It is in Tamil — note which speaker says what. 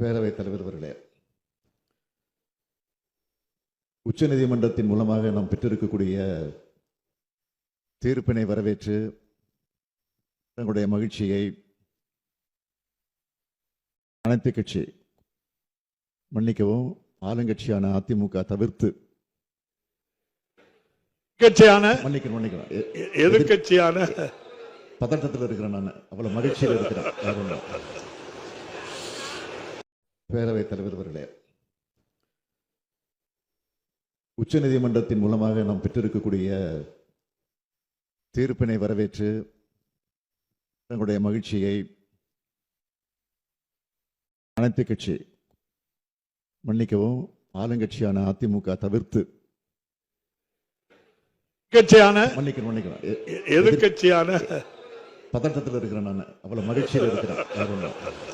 Speaker 1: பேரவைத் தலைவர் அவர்களே, உச்சநீதிமன்றத்தின் மூலமாக நாம் பெற்றிருக்கக்கூடிய தீர்ப்பினை வரவேற்று தங்களுடைய மகிழ்ச்சியை அனைத்து கட்சி, மன்னிக்கவும், ஆளுங்கட்சியான அதிமுக தவிர்த்து
Speaker 2: எதிர்கட்சியான
Speaker 1: பதட்டத்தில் இருக்கிறேன். நான் அவ்வளவு மகிழ்ச்சியில் இருக்கிறேன். பேரவைத் தலைவர் அவர்களே, உச்சநீதிமன்றத்தின் மூலமாக நாம் பெற்றிருக்கக்கூடிய தீர்ப்பினை வரவேற்று தங்களுடைய மகிழ்ச்சியை அனைத்து கட்சி, மன்னிக்கவும், ஆளுங்கட்சியான அதிமுக தவிர்த்து
Speaker 2: எதிர்கட்சியான
Speaker 1: பதட்டத்தில் இருக்கிறேன். நான் அவ்வளவு மகிழ்ச்சியில் இருக்கிறேன்.